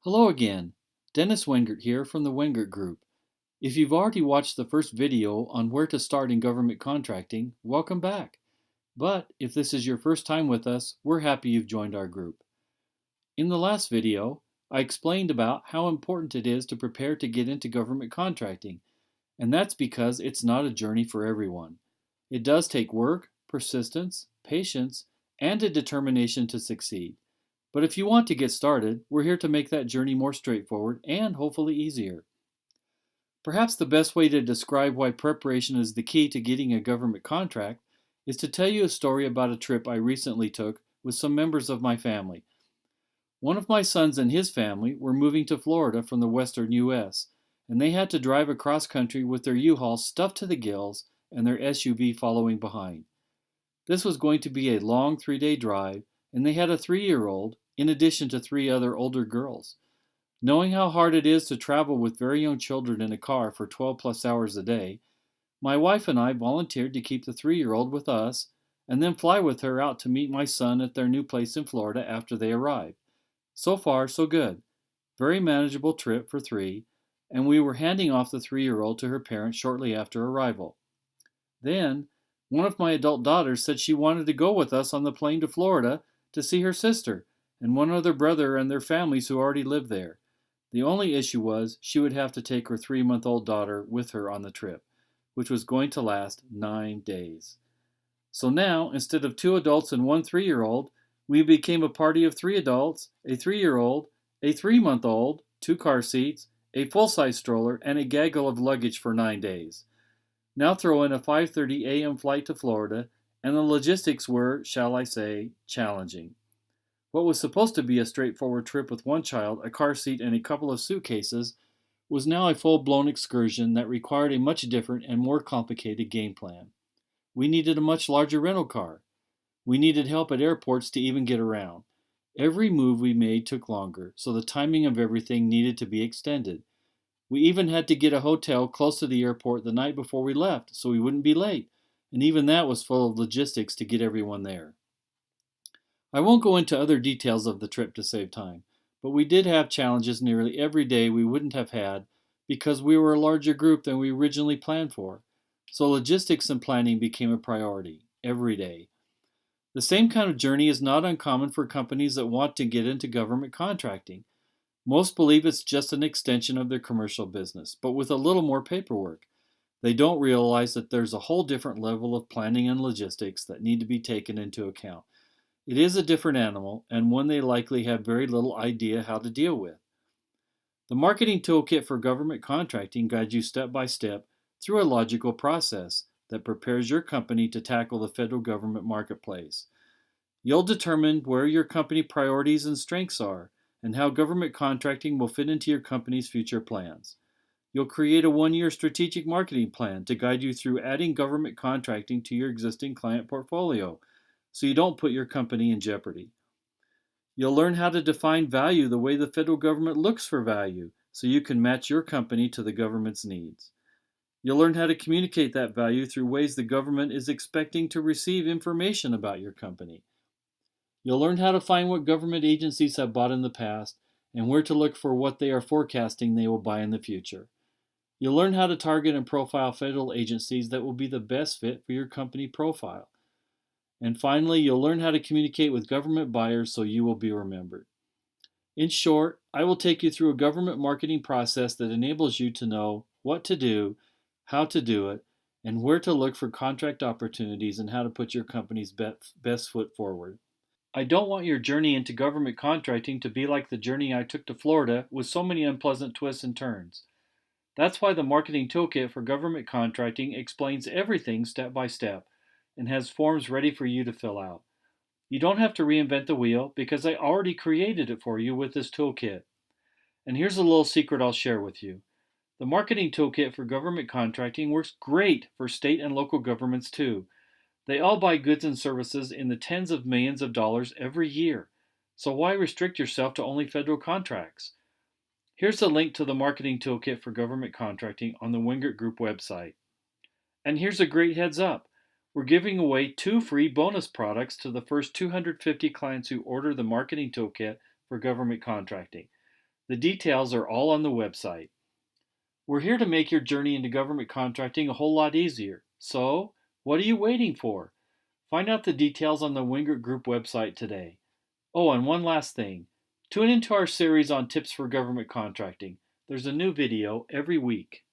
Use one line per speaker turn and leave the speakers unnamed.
Hello again, Dennis Wengert here from the Wengert Group. If you've already watched the first video on where to start in government contracting, welcome back. But if this is your first time with us, we're happy you've joined our group. In the last video, I explained about how important it is to prepare to get into government contracting, and that's because it's not a journey for everyone. It does take work, persistence, patience, and a determination to succeed. But if you want to get started, we're here to make that journey more straightforward and hopefully easier. Perhaps the best way to describe why preparation is the key to getting a government contract is to tell you a story about a trip I recently took with some members of my family. One of my sons and his family were moving to Florida from the western U.S., and they had to drive across country with their U-Haul stuffed to the gills and their SUV following behind. This was going to be a long 3-day drive, and they had a 3-year-old, in addition to 3 other older girls. Knowing how hard it is to travel with very young children in a car for 12 plus hours a day, my wife and I volunteered to keep the 3-year-old with us and then fly with her out to meet my son at their new place in Florida after they arrived. So far, so good. Very manageable trip for 3, and we were handing off the 3-year-old to her parents shortly after arrival. Then, one of my adult daughters said she wanted to go with us on the plane to Florida to see her sister and one other brother and their families who already lived there. The only issue was she would have to take her 3-month-old daughter with her on the trip, which was going to last 9 days. So now, instead of 2 adults and 1 3-year-old, we became a party of 3 adults, a 3-year-old, a 3-month-old, 2 car seats, a full-size stroller, and a gaggle of luggage for 9 days. Now throw in a 5:30 a.m. flight to Florida, and the logistics were, shall I say, challenging. What was supposed to be a straightforward trip with 1 child, a car seat, and a couple of suitcases was now a full-blown excursion that required a much different and more complicated game plan. We needed a much larger rental car. We needed help at airports to even get around. Every move we made took longer, so the timing of everything needed to be extended. We even had to get a hotel close to the airport the night before we left so we wouldn't be late, and even that was full of logistics to get everyone there. I won't go into other details of the trip to save time, but we did have challenges nearly every day we wouldn't have had because we were a larger group than we originally planned for. So logistics and planning became a priority every day. The same kind of journey is not uncommon for companies that want to get into government contracting. Most believe it's just an extension of their commercial business, but with a little more paperwork. They don't realize that there's a whole different level of planning and logistics that need to be taken into account. It is a different animal, and one they likely have very little idea how to deal with. The Marketing Toolkit for Government Contracting guides you step by step through a logical process that prepares your company to tackle the federal government marketplace. You'll determine where your company priorities and strengths are, and how government contracting will fit into your company's future plans. You'll create a 1-year strategic marketing plan to guide you through adding government contracting to your existing client portfolio, so you don't put your company in jeopardy. You'll learn how to define value the way the federal government looks for value, so you can match your company to the government's needs. You'll learn how to communicate that value through ways the government is expecting to receive information about your company. You'll learn how to find what government agencies have bought in the past and where to look for what they are forecasting they will buy in the future. You'll learn how to target and profile federal agencies that will be the best fit for your company profile. And finally, you'll learn how to communicate with government buyers so you will be remembered. In short, I will take you through a government marketing process that enables you to know what to do, how to do it, and where to look for contract opportunities and how to put your company's best foot forward. I don't want your journey into government contracting to be like the journey I took to Florida with so many unpleasant twists and turns. That's why the Marketing Toolkit for Government Contracting explains everything step by step and has forms ready for you to fill out. You don't have to reinvent the wheel because I already created it for you with this toolkit. And here's a little secret I'll share with you. The Marketing Toolkit for Government Contracting works great for state and local governments too. They all buy goods and services in the tens of millions of dollars every year. So why restrict yourself to only federal contracts? Here's a link to the Marketing Toolkit for Government Contracting on the Wingert Group website. And here's a great heads up. We're giving away 2 free bonus products to the first 250 clients who order the Marketing Toolkit for Government Contracting. The details are all on the website. We're here to make your journey into government contracting a whole lot easier. So, what are you waiting for? Find out the details on the Wingert Group website today. Oh, and one last thing. Tune into our series on tips for government contracting. There's a new video every week.